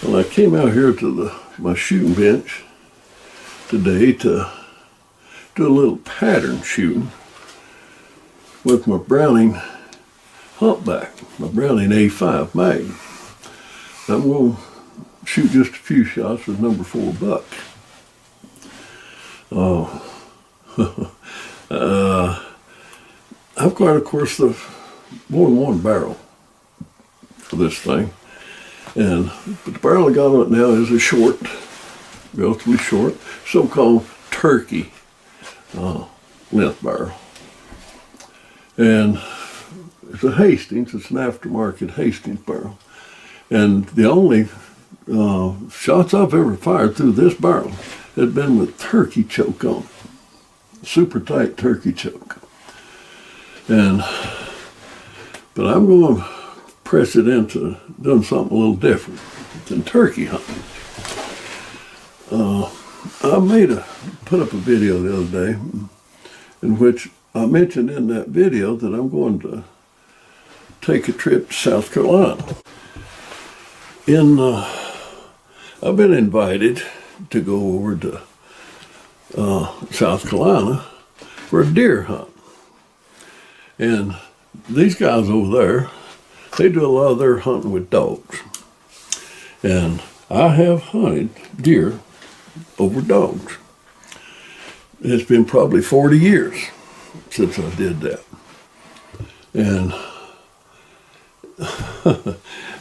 Well, I came out here to my shooting bench today to do a little pattern shooting with my Browning Humpback, my Browning A5 Magnum. I'm going to shoot just a few shots with number 4 buck. I've got, of course, the more than one barrel for this thing. But the barrel I got on it now is a short, relatively short, so-called turkey length barrel. And it's a Hastings, it's an aftermarket Hastings barrel. And the only shots I've ever fired through this barrel had been with turkey choke on, super tight turkey choke. But I'm going to press it into doing something a little different than turkey hunting. I put up a video the other day in which I mentioned in that video that I'm going to take a trip to South Carolina. I've been invited to go over to South Carolina for a deer hunt. And these guys over there, they do a lot of their hunting with dogs. And I have hunted deer over dogs. It's been probably 40 years since I did that. And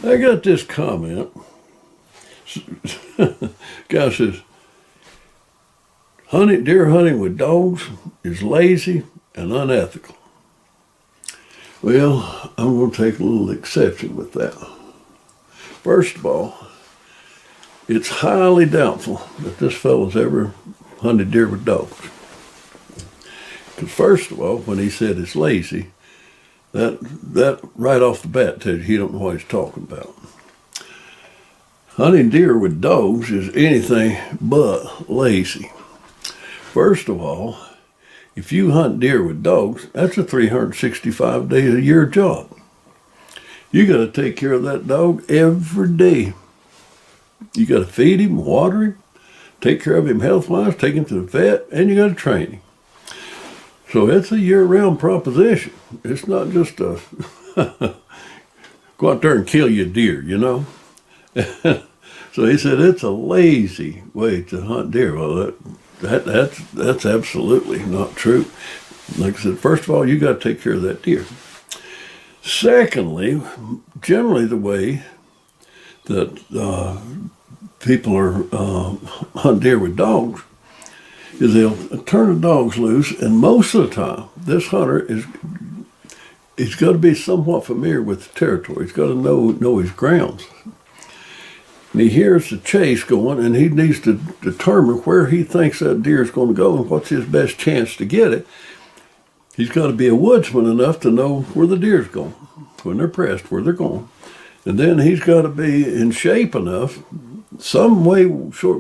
I got this comment. Guy says, deer hunting with dogs is lazy and unethical. Well, I'm going to take a little exception with that. First of all, it's highly doubtful that this fellow's ever hunted deer with dogs. Because first of all, when he said it's lazy, that right off the bat tells you he don't know what he's talking about. Hunting deer with dogs is anything but lazy. First of all, if you hunt deer with dogs, that's a 365 days a year job. You got to take care of that dog every day. You got to feed him, water him, take care of him health-wise, take him to the vet, and you got to train him. So it's a year-round proposition. It's not just a go out there and kill your deer, you know. So he said it's a lazy way to hunt deer. Well, that's absolutely not true. Like I said, first of all, you got to take care of that deer. Secondly, generally the way that people are hunt deer with dogs is they'll turn the dogs loose, and most of the time, this hunter he's got to be somewhat familiar with the territory. He's got to know his grounds. And he hears the chase going, and he needs to determine where he thinks that deer is going to go and what's his best chance to get it. He's got to be a woodsman enough to know where the deer's going, when they're pressed, where they're going. And then he's got to be in shape enough, some way,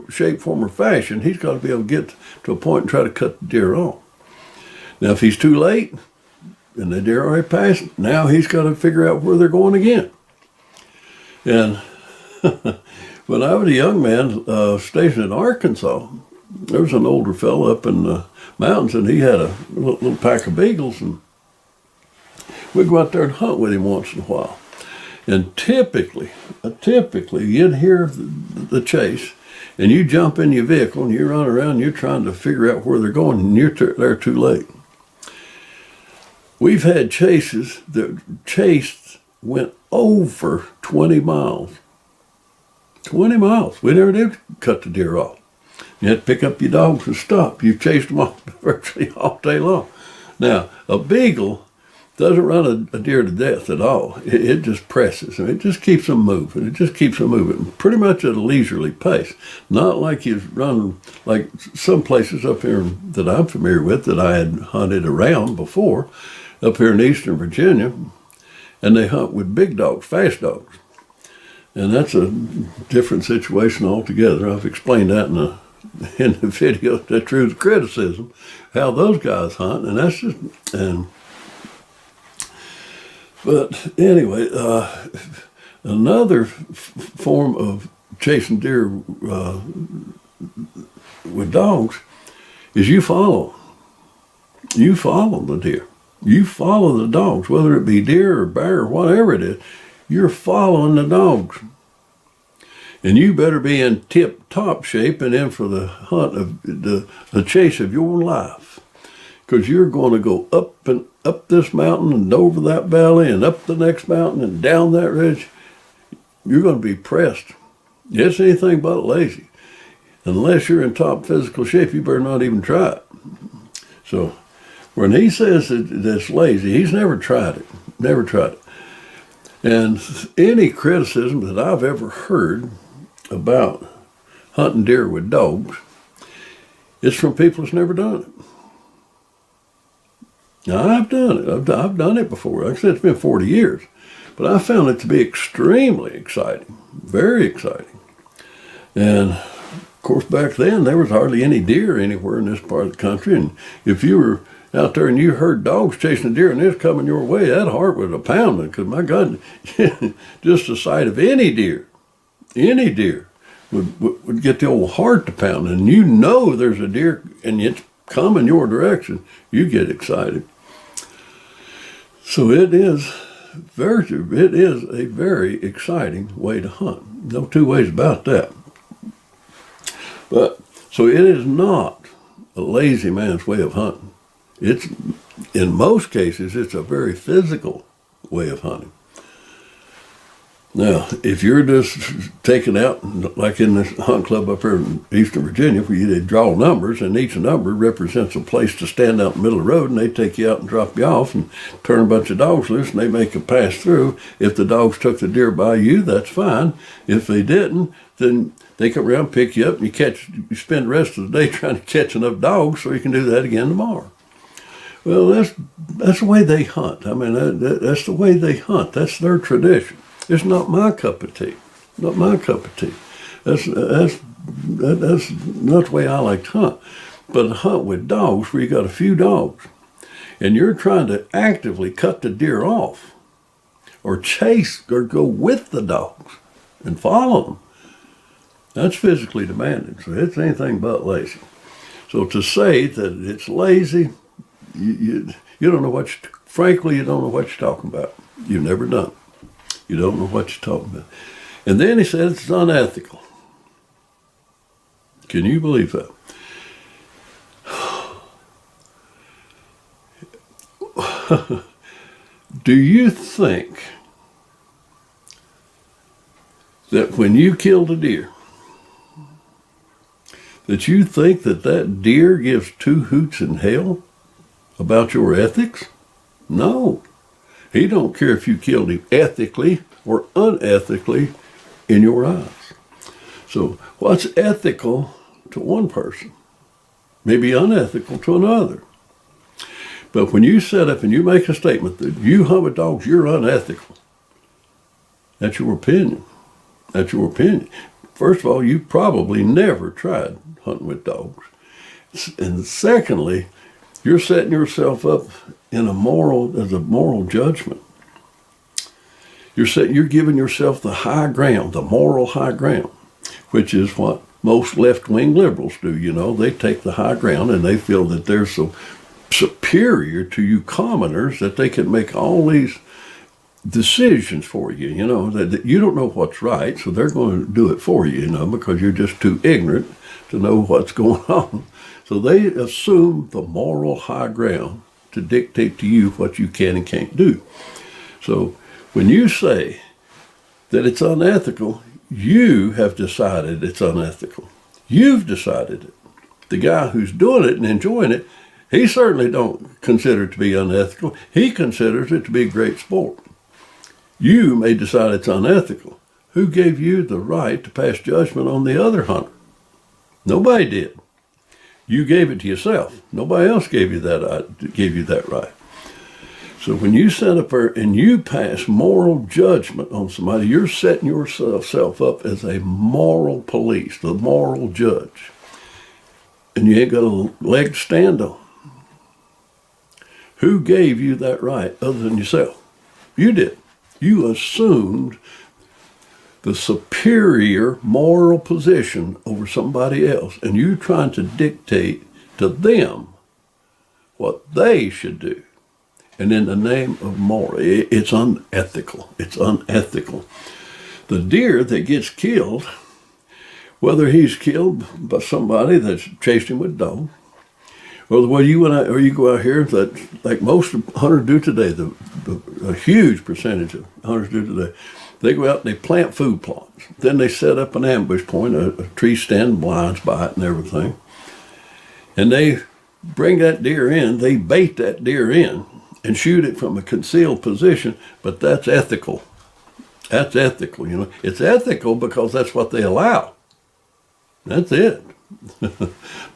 shape, form, or fashion, he's got to be able to get to a point and try to cut the deer off. Now, if he's too late, and the deer already passed, now he's got to figure out where they're going again. And when I was a young man stationed in Arkansas, there was an older fellow up in the mountains, and he had a little pack of beagles, and we'd go out there and hunt with him once in a while. And typically, you'd hear the chase, and you jump in your vehicle, and you run around, and you're trying to figure out where they're going, and they're too late. We've had chases that went over 20 miles. 20 miles. We never did cut the deer off. You had to pick up your dogs and stop. You've chased them off virtually all day long. Now, a beagle doesn't run a deer to death at all. It just presses, and it just keeps them moving. It just keeps them moving, pretty much at a leisurely pace. Not like you run, like some places up here that I'm familiar with that I had hunted around before, up here in eastern Virginia, and they hunt with big dogs, fast dogs. And that's a different situation altogether. I've explained that in the video, The Truth Criticism, how those guys hunt, and that's just, but anyway, Another form of chasing deer with dogs is you follow. You follow the deer. You follow the dogs, whether it be deer or bear or whatever it is. You're following the dogs. And you better be in tip-top shape and in for the hunt of the chase of your life. Because you're going to go up and up this mountain and over that valley and up the next mountain and down that ridge. You're going to be pressed. It's anything but lazy. Unless you're in top physical shape, you better not even try it. So when he says that it's lazy, he's never tried it. Never tried it. And any criticism that I've ever heard about hunting deer with dogs, it's from people that's never done it. Now, I've done it. I've done it before. Like I said, it's been 40 years. But I found it to be extremely exciting, very exciting. And, of course, back then, there was hardly any deer anywhere in this part of the country. And if you were out there and you heard dogs chasing a deer and it's coming your way, that heart was pounding. Because, my God, just the sight of any deer would get the old heart to pound. And you know there's a deer and it's coming your direction, you get excited. So it is a very exciting way to hunt. No two ways about that. But so it is not a lazy man's way of hunting. It's, in most cases, it's a very physical way of hunting. Now, if you're just taken out, like in this hunt club up here in Eastern Virginia, where they draw numbers, and each number represents a place to stand out in the middle of the road, and they take you out and drop you off and turn a bunch of dogs loose, and they make a pass through. If the dogs took the deer by you, that's fine. If they didn't, then they come around, pick you up, and you spend the rest of the day trying to catch enough dogs so you can do that again tomorrow. Well, that's the way they hunt. I mean, that's the way they hunt. That's their tradition. It's not my cup of tea. Not my cup of tea. That's not the way I like to hunt. But a hunt with dogs where you got a few dogs and you're trying to actively cut the deer off or chase or go with the dogs and follow them, that's physically demanding. So it's anything but lazy. So to say that it's lazy, you don't know frankly, you don't know what you're talking about. You've never done it. You don't know what you're talking about. And then he said it's unethical. Can you believe that? Do you think that when you killed a deer, that you think that deer gives two hoots in hell about your ethics? No. He don't care if you killed him ethically or unethically in your eyes. So what's ethical to one person may be unethical to another. But when you set up and you make a statement that you hunt with dogs, you're unethical, that's your opinion. That's your opinion. First of all, you probably never tried hunting with dogs. And secondly, you're setting yourself up as a moral judgment. You're giving yourself the high ground, the moral high ground, which is what most left-wing liberals do. You know, they take the high ground and they feel that they're so superior to you commoners that they can make all these decisions for you. You know, that you don't know what's right, so they're going to do it for you, you know, because you're just too ignorant to know what's going on. So they assume the moral high ground to dictate to you what you can and can't do. So when you say that it's unethical, you have decided it's unethical. You've decided it. The guy who's doing it and enjoying it, he certainly don't consider it to be unethical. He considers it to be great sport. You may decide it's unethical. Who gave you the right to pass judgment on the other hunter? Nobody did. You gave it to yourself. Nobody else gave you that right. So when you set up there and you pass moral judgment on somebody, you're setting yourself up as a moral police, the moral judge. And you ain't got a leg to stand on. Who gave you that right other than yourself? You did. You assumed the superior moral position over somebody else, and you trying to dictate to them what they should do. And in the name of moral, it's unethical. It's unethical. The deer that gets killed, whether he's killed by somebody that's chased him with dogs, or the way you went out, or you go out here, that like most hunters do today, a huge percentage of hunters do today, they go out and they plant food plots. Then they set up an ambush point, a tree stand, blinds by it and everything. And they bring that deer in, they bait that deer in and shoot it from a concealed position, but that's ethical. That's ethical, you know. It's ethical because that's what they allow. That's it.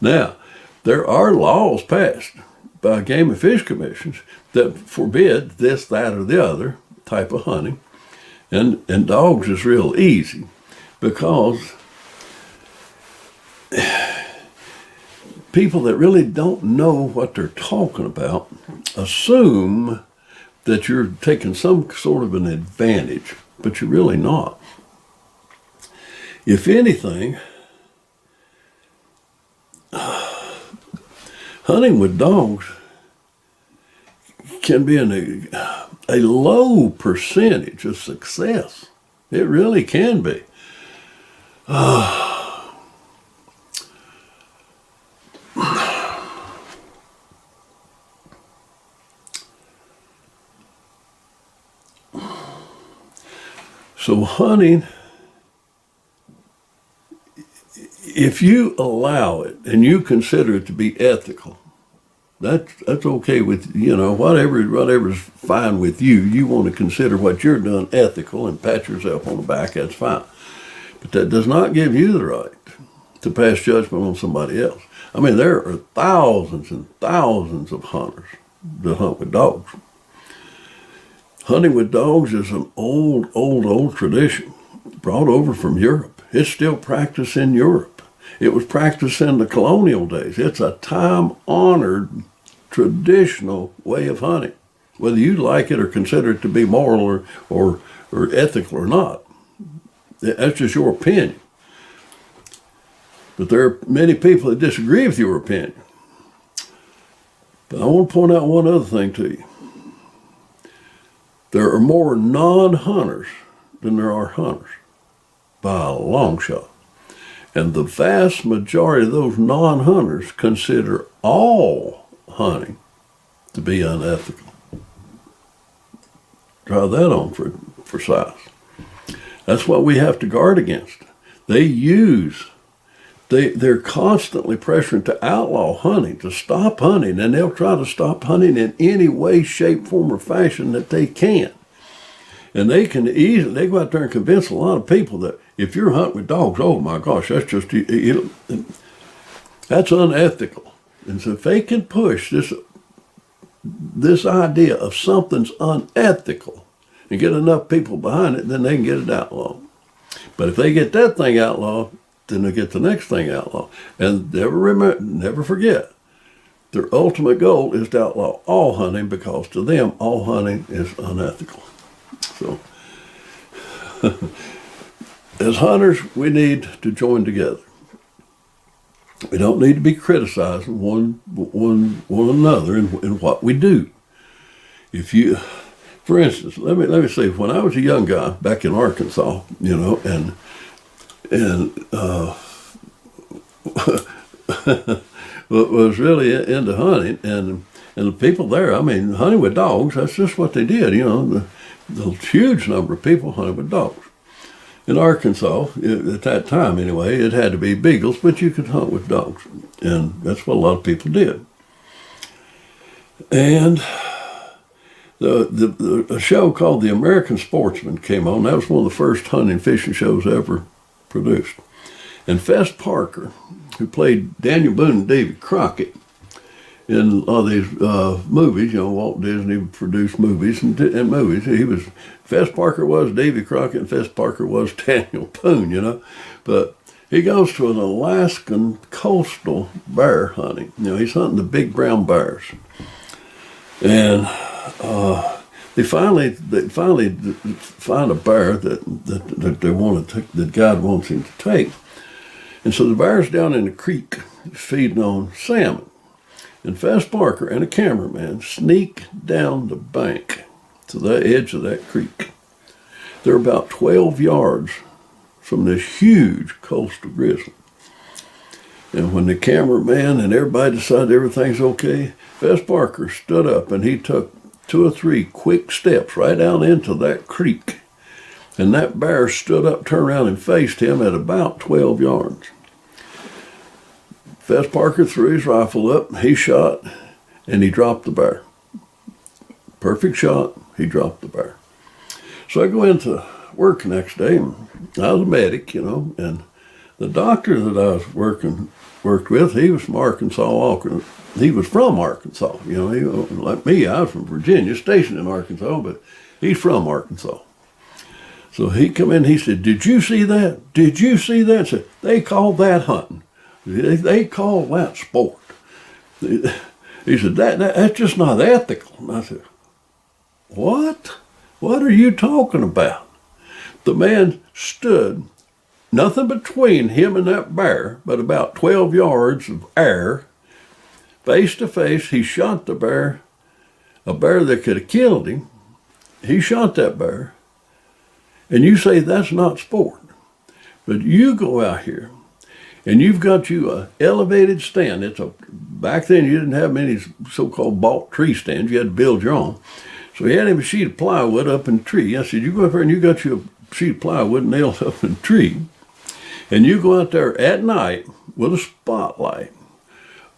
Now, there are laws passed by game and fish commissions that forbid this, that, or the other type of hunting. And dogs is real easy because people that really don't know what they're talking about assume that you're taking some sort of an advantage, but you're really not. If anything, hunting with dogs can be a low percentage of success. It really can be. So hunting, if you allow it and you consider it to be ethical, that's okay with, you know, whatever's fine with you. You want to consider what you're doing ethical and pat yourself on the back, that's fine. But that does not give you the right to pass judgment on somebody else. I mean, there are thousands and thousands of hunters that hunt with dogs. Hunting with dogs is an old tradition brought over from Europe. It's still practiced in Europe. It was practiced in the colonial days. It's a time-honored, traditional way of hunting, whether you like it or consider it to be moral or ethical or not. That's just your opinion. But there are many people that disagree with your opinion. But I want to point out one other thing to you. There are more non-hunters than there are hunters, by a long shot. And the vast majority of those non-hunters consider all hunting to be unethical. Try that on for size. That's what we have to guard against. They're constantly pressuring to outlaw hunting, to stop hunting, and they'll try to stop hunting in any way, shape, form, or fashion that they can. And they go out there and convince a lot of people that if you're hunting with dogs, oh my gosh, that's just, that's unethical. And so if they can push this idea of something's unethical and get enough people behind it, then they can get it outlawed. But if they get that thing outlawed, then they get the next thing outlawed. And never forget, their ultimate goal is to outlaw all hunting because to them, all hunting is unethical. So, as hunters, we need to join together. We don't need to be criticizing one another in what we do. For instance, let me say, when I was a young guy back in Arkansas, you know, and was really into hunting, and the people there, I mean, hunting with dogs, that's just what they did, you know. The huge number of people hunted with dogs. In Arkansas, at that time anyway, it had to be beagles, but you could hunt with dogs. And that's what a lot of people did. And a show called The American Sportsman came on. That was one of the first hunting and fishing shows ever produced. And Fess Parker, who played Daniel Boone and Davy Crockett in a lot of these movies, you know, Walt Disney produced movies and movies. Fess Parker was Davy Crockett and Fess Parker was Daniel Boone, you know. But he goes to an Alaskan coastal bear hunting. You know, he's hunting the big brown bears. And they finally find a bear that they want to take, that God wants him to take. And so the bear's down in the creek feeding on salmon. And Fess Parker and a cameraman sneak down the bank to the edge of that creek. They're about 12 yards from this huge coastal grizzly. And when the cameraman and everybody decided everything's okay, Fess Parker stood up and he took 2 or 3 quick steps right down into that creek. And that bear stood up, turned around, and faced him at about 12 yards. Fess Parker threw his rifle up, he shot, and he dropped the bear. Perfect shot, he dropped the bear. So I go into work the next day, and I was a medic, and the doctor that I was worked with, he was from Arkansas. He was from Arkansas, he, like me, I was from Virginia, stationed in Arkansas, but he's from Arkansas. So he come in, he said, "Did you see that? Did you see that?" I said, "They call that hunting. They call that sport." He said, that's just not ethical. And I said, "What? What are you talking about?" The man stood, nothing between him and that bear, but about 12 yards of air, face to face. He shot the bear, a bear that could have killed him. He shot that bear. And you say that's not sport. But you go out here, and you've got you a elevated stand. Back then you didn't have many so-called bought tree stands. You had to build your own. So he had him a sheet of plywood up in the tree. I said, "You go up there and you got you a sheet of plywood nailed up in the tree, and you go out there at night with a spotlight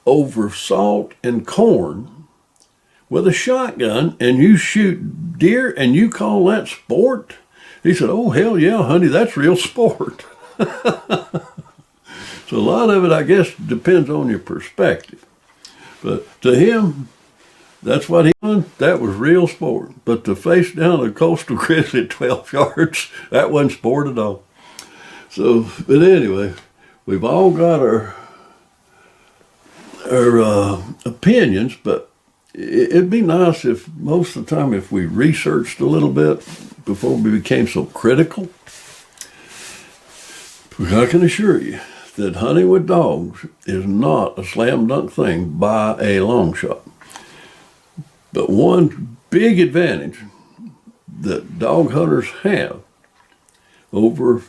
over salt and corn with a shotgun, and you shoot deer, and you call that sport?" He said, "Oh, hell yeah, honey, that's real sport." So a lot of it, I guess, depends on your perspective. But to him, that's what he done. That was real sport. But to face down a coastal grizzly at 12 yards, that wasn't sport at all. So, but anyway, we've all got our opinions, but it'd be nice if most of the time if we researched a little bit before we became so critical. I can assure you that hunting with dogs is not a slam dunk thing by a long shot. But one big advantage that dog hunters have over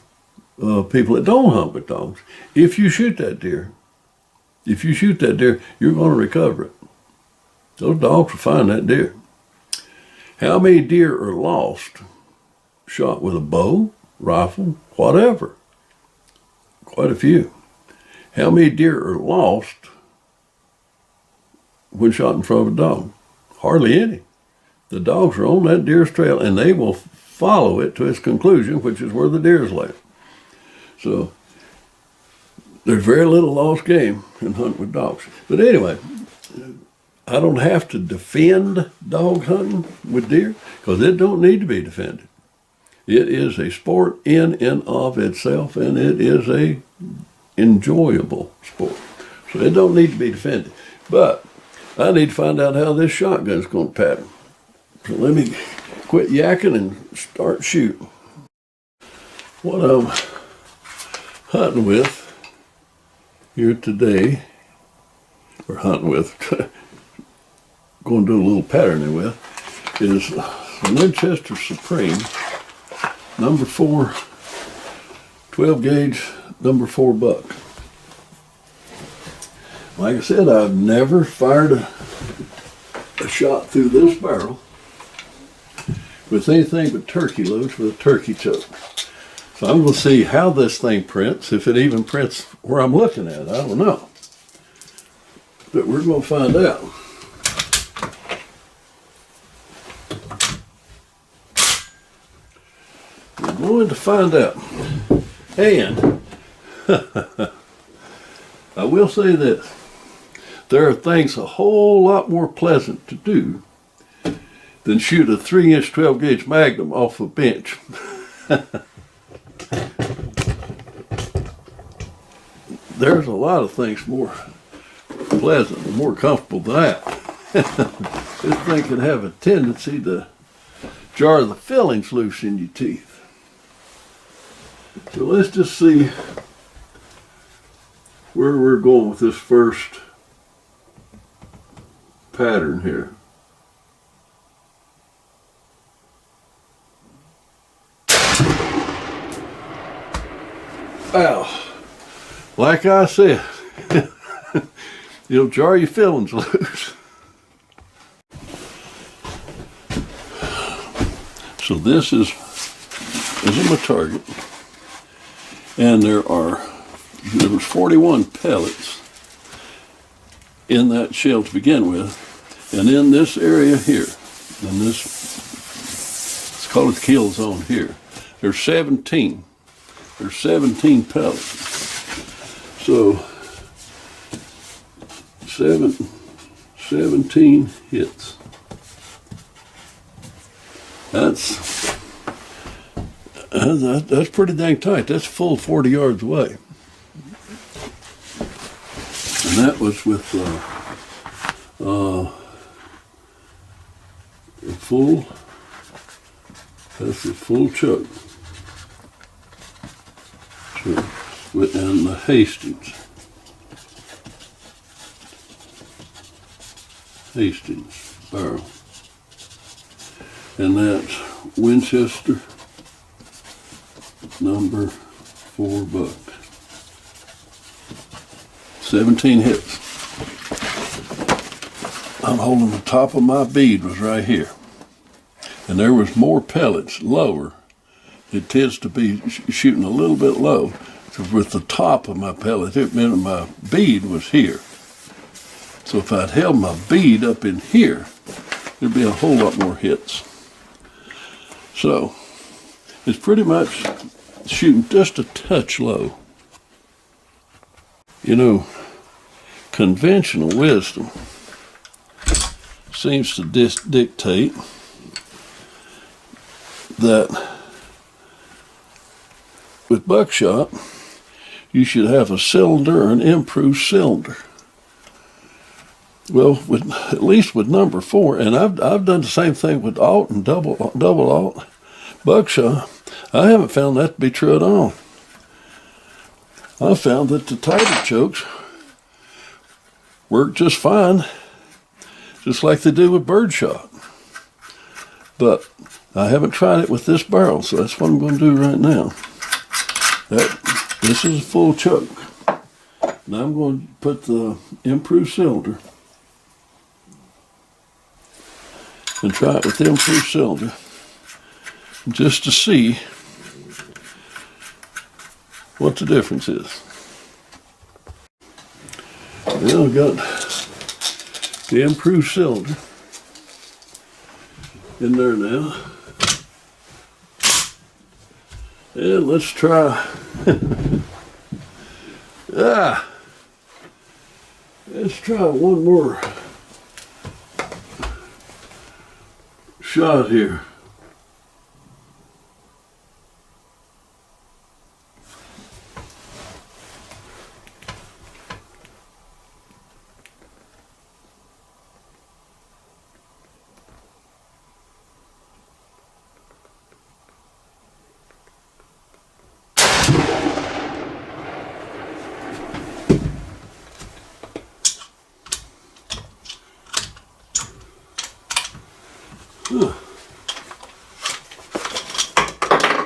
people that don't hunt with dogs, if you shoot that deer, you're going to recover it. Those dogs will find that deer. How many deer are lost shot with a bow, rifle, whatever? Quite a few. How many deer are lost when shot in front of a dog? Hardly any. The dogs are on that deer's trail, and they will follow it to its conclusion, which is where the deer is laid. So there's very little lost game in hunting with dogs. But anyway, I don't have to defend dog hunting with deer because it don't need to be defended. It is a sport in and of itself, and it is a enjoyable sport. So it don't need to be defended. But I need to find out how this shotgun's going to pattern. So let me quit yakking and start shooting. What I'm hunting with here today, or hunting with, going to do a little patterning with, is Winchester Supreme, number 4, 12 gauge, number 4 buck. Like I said, I've never fired a shot through this barrel with anything but turkey loads with a turkey choke. So I'm going to see how this thing prints, if it even prints where I'm looking at. I don't know. But we're going to find out. We're going to find out. And I will say this. There are things a whole lot more pleasant to do than shoot a 3-inch 12 gauge Magnum off a bench. There's a lot of things more pleasant and more comfortable than that. This thing can have a tendency to jar the fillings loose in your teeth. So let's just see where we're going with this first pattern here. Wow, like I said, it'll jar your fillings loose. So this is my target, and there was 41 pellets in that shell to begin with, and in this area here, in this, let's call it the kill zone here, there's 17. There's 17 pellets. So 17 hits. That's pretty dang tight. That's full 40 yards away. And that was with that's a full chuck. And the Hastings barrel, and that's Winchester number 4 buck. 17 hits. I'm holding the top of my bead was right here, and there was more pellets lower. It tends to be shooting a little bit low. So with the top of my pellet, it meant my bead was here. So if I'd held my bead up in here, there'd be a whole lot more hits. So it's pretty much shooting just a touch low. You know, conventional wisdom seems to dictate that with buckshot, you should have a cylinder or an improved cylinder. Well, at least with number 4, and I've done the same thing with alt and double alt buckshot. I haven't found that to be true at all. I found that the tighter chokes work just fine, just like they do with birdshot. But I haven't tried it with this barrel, so that's what I'm going to do right now. This is a full chuck. Now I'm going to put the improved cylinder and try it with the improved cylinder just to see what the difference is. Well, I've got the improved cylinder in there now. And let's try let's try one more shot here.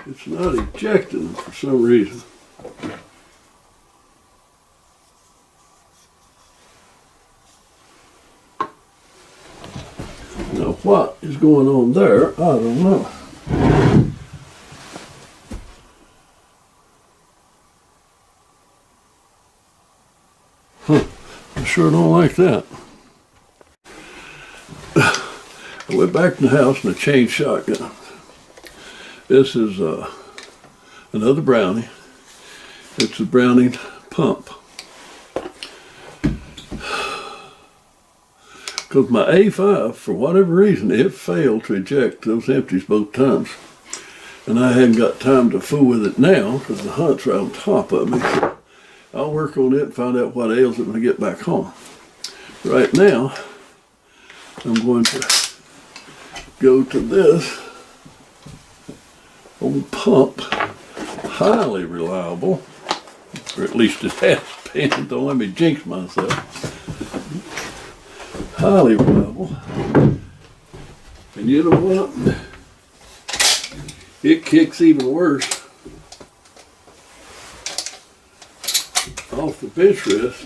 It's not ejecting for some reason. Now what is going on there, I don't know. I sure don't like that. I went back to the house and I changed shotgun. This is another Browning. It's a Browning pump. Because my A5, for whatever reason, it failed to eject those empties both times. And I hadn't got time to fool with it now because the hunt's right on top of me. So I'll work on it and find out what ails it when I get back home. Right now, I'm going to go to this old pump, highly reliable, or at least it has been. Don't let me jinx myself. Highly reliable. And you know what? It kicks even worse off the bench rest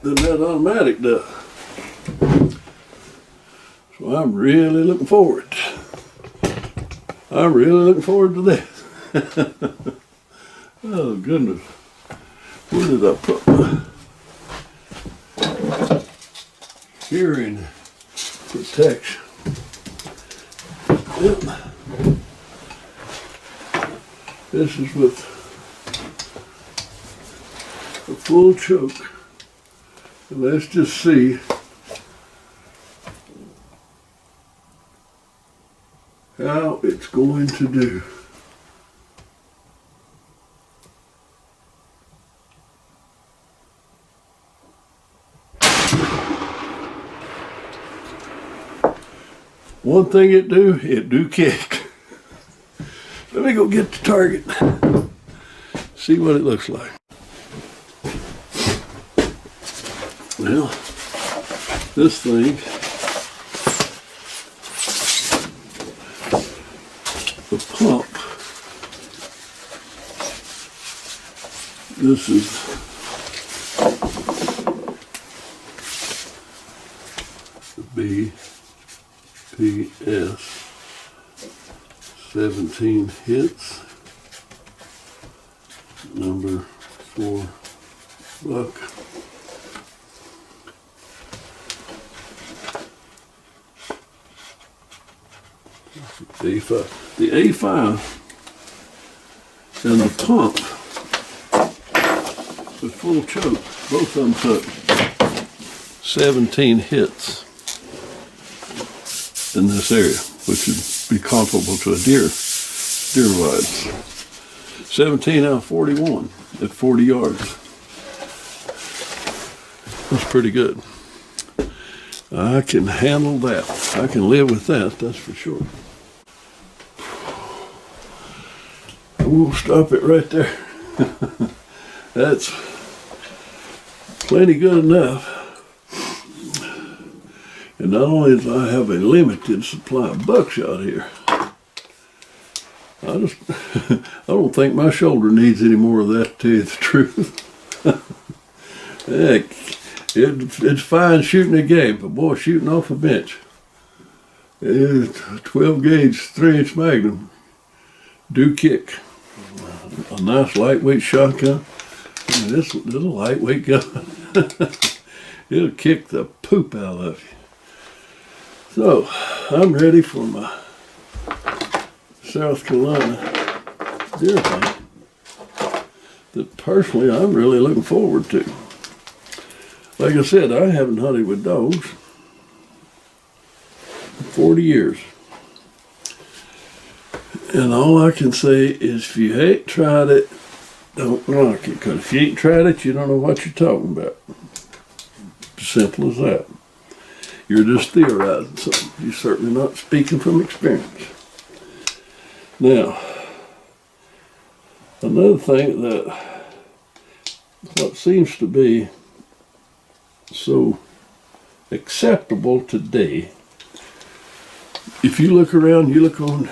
than that automatic does. So I'm really looking forward. I'm really looking forward to this. Oh goodness. Where did I put my hearing protection? Yep. This is with a full choke. And let's just see how it's going to do. One thing it do kick. Let me go get the target. See what it looks like. Well, this thing, the pump, this is the BPS 17 hits, number 4 buck. A5. The A5 and the pump with full choke, both of them took 17 hits in this area, which would be comparable to a deer wise. 17 out of 41 at 40 yards. That's pretty good. I can handle that. I can live with that, that's for sure. We'll stop it right there. That's plenty good enough. And not only do I have a limited supply of buckshot here, I don't think my shoulder needs any more of that, to tell you the truth. Heck, it's fine shooting a game, but boy, shooting off a bench. 12 gauge 3-inch Magnum do kick. A nice lightweight shotgun. I mean, this is a lightweight gun. It'll kick the poop out of you. So, I'm ready for my South Carolina deer hunt that personally I'm really looking forward to. Like I said, I haven't hunted with dogs in 40 years. And all I can say is if you ain't tried it, don't knock it. Because if you ain't tried it, you don't know what you're talking about. Simple as that. You're just theorizing something. You're certainly not speaking from experience. Now, another thing that what seems to be so acceptable today, if you look around, you look on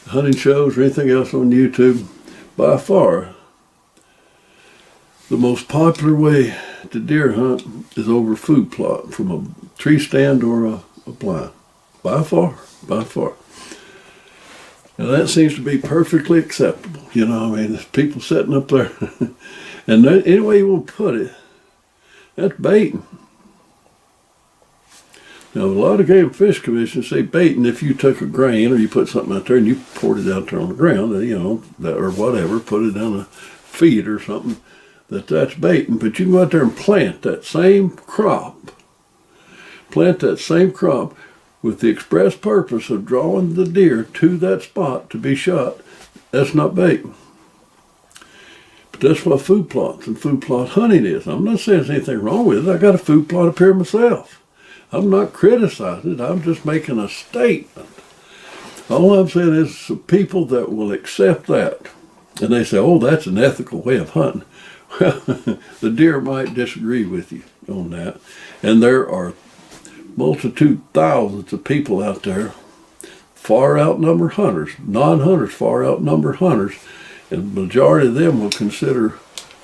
hunting shows or anything else on YouTube, by far the most popular way to deer hunt is over food plot from a tree stand or a blind. By far. And that seems to be perfectly acceptable. You know, I mean, there's people sitting up there, and any way you want to put it, that's baiting. Now, a lot of game fish commissions say baiting if you took a grain or you put something out there and you poured it out there on the ground, you know, or whatever, put it down a feed or something, that's baiting. But you can go out there and plant that same crop with the express purpose of drawing the deer to that spot to be shot. That's not baiting. But that's what food plots and food plot hunting is. I'm not saying there's anything wrong with it. I got a food plot up here myself. I'm not criticizing it. I'm just making a statement. All I'm saying is people that will accept that, and they say, oh, that's an ethical way of hunting. Well, the deer might disagree with you on that. And there are thousands of people out there far outnumber hunters. Non-hunters far outnumber hunters. And the majority of them will consider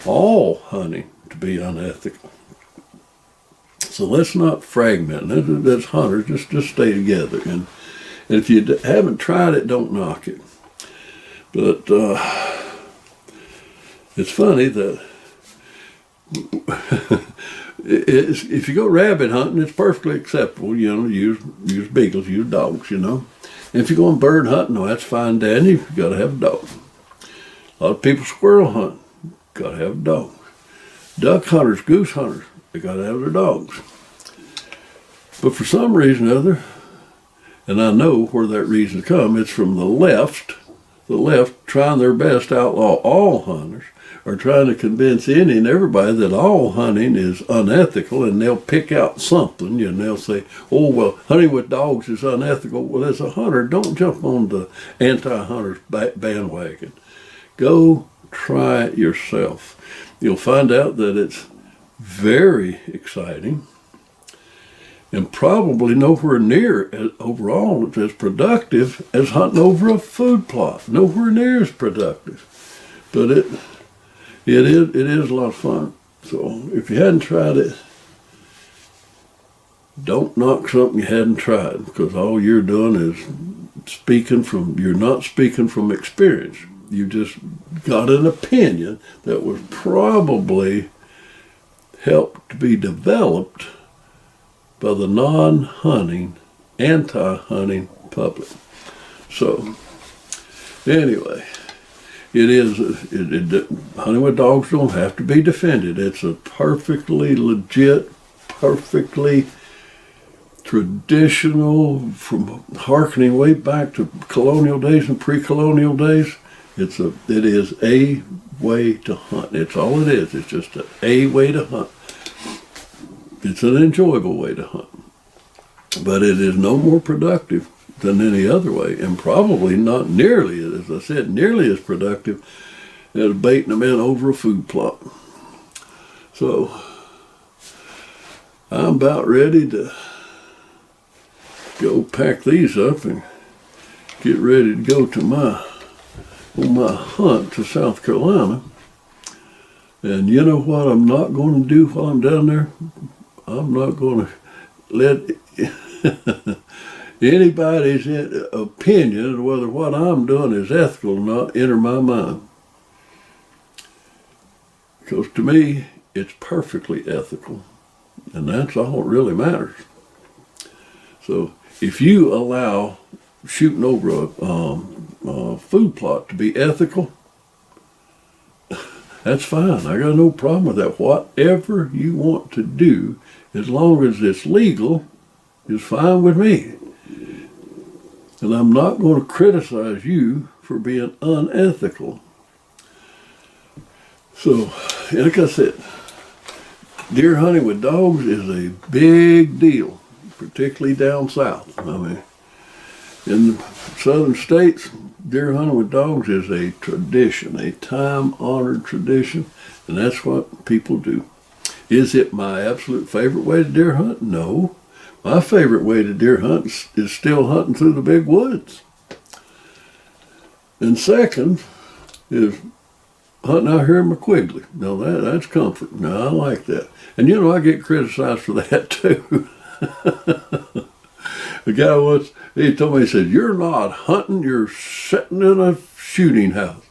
all hunting to be unethical. So let's not fragment. As hunters, just stay together. And if you haven't tried it, don't knock it. But it's funny that if you go rabbit hunting, it's perfectly acceptable. Use beagles, use dogs. And if you're going bird hunting, no, that's fine, Danny. You got to have a dog. A lot of people squirrel hunt, got to have a dog. Duck hunters, goose hunters, they got to have their dogs. But for some reason or other, and I know where that reason comes, it's from the left trying their best to outlaw all hunters, or trying to convince any and everybody that all hunting is unethical, and they'll pick out something, and they'll say, oh, well, hunting with dogs is unethical. Well, as a hunter, don't jump on the anti-hunter's bandwagon. Go try it yourself. You'll find out that it's very exciting and probably nowhere near overall as productive as hunting over a food plot. Nowhere near as productive. But it is a lot of fun. So if you hadn't tried it, don't knock something you hadn't tried, because all you're doing is you're not speaking from experience. You just got an opinion that was probably helped to be developed by the non-hunting, anti-hunting public. So, anyway, hunting with dogs don't have to be defended. It's a perfectly legit, perfectly traditional, from harkening way back to colonial days and pre-colonial days. It is a way to hunt. It's all it is. It's just a way to hunt. It's an enjoyable way to hunt. But it is no more productive than any other way, and probably not nearly, as I said, nearly as productive as baiting them in over a food plot. So I'm about ready to go pack these up and get ready to go to my hunt to South Carolina. And you know what I'm not going to do while I'm down there? I'm not going to let anybody's opinion of whether what I'm doing is ethical or not enter my mind. Because to me, it's perfectly ethical. And that's all that really matters. So if you allow shooting over a food plot to be ethical, that's fine. I got no problem with that. Whatever you want to do, as long as it's legal, is fine with me. And I'm not going to criticize you for being unethical. So, like I said, deer hunting with dogs is a big deal, particularly down south. I mean, in the southern states, deer hunting with dogs is a tradition, a time-honored tradition, and that's what people do. Is it my absolute favorite way to deer hunt? No. My favorite way to deer hunt is still hunting through the big woods. And second is hunting out here in McQuigley. Now that's comfort. Now I like that. And I get criticized for that too. The guy once, he told me, he said, "You're not hunting, you're sitting in a shooting house."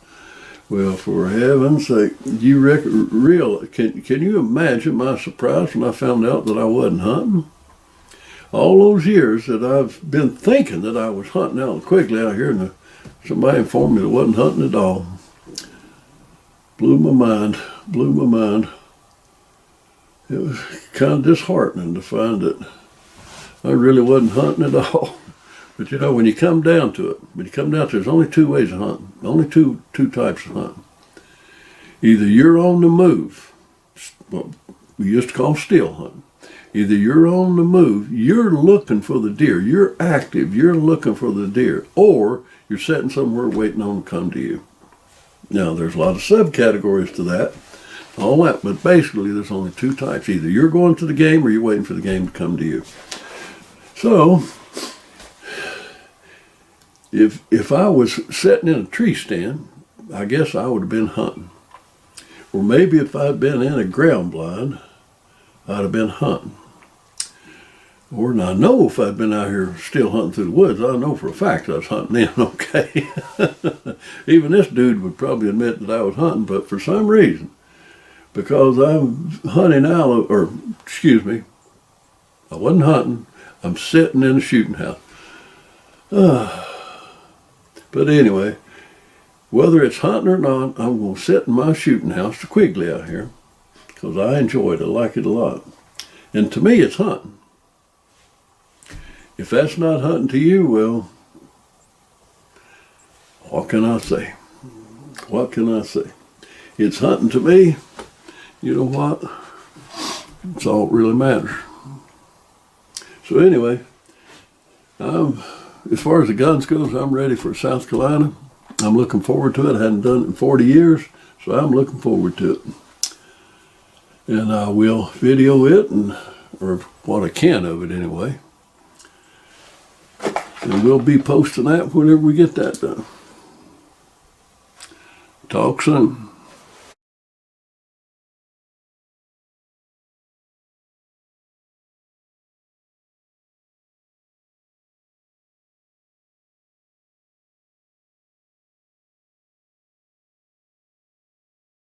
Well, for heaven's sake, can you imagine my surprise when I found out that I wasn't hunting? All those years that I've been thinking that I was hunting out quickly out here, and somebody informed me that I wasn't hunting at all. Blew my mind. It was kind of disheartening to find that I really wasn't hunting at all. But when you come down to it, there's only two ways of hunting, only two types of hunting. Either you're on the move, what we used to call still hunting. Either you're on the move, you're looking for the deer, you're active, you're looking for the deer, or you're sitting somewhere waiting on them to come to you. Now, there's a lot of subcategories to that, all that, but basically there's only two types. Either you're going to the game or you're waiting for the game to come to you. So, if I was sitting in a tree stand, I guess I would have been hunting. Or maybe if I'd been in a ground blind, I'd have been hunting. Or, and I know if I'd been out here still hunting through the woods, I know for a fact I was hunting then, okay? Even this dude would probably admit that I was hunting, but for some reason, because I'm hunting out, or excuse me, I wasn't hunting, I'm sitting in a shooting house. But anyway, whether it's hunting or not, I'm going to sit in my shooting house, the Quigley out here, because I enjoy it, I like it a lot. And to me, it's hunting. If that's not hunting to you, well, what can I say? What can I say? It's hunting to me. You know what? It's all that really matters. So anyway, as far as the guns goes, I'm ready for South Carolina. I'm looking forward to it. I hadn't done it in 40 years, so I'm looking forward to it. And I will video it, or what I can of it anyway. And we'll be posting that whenever we get that done. Talk soon.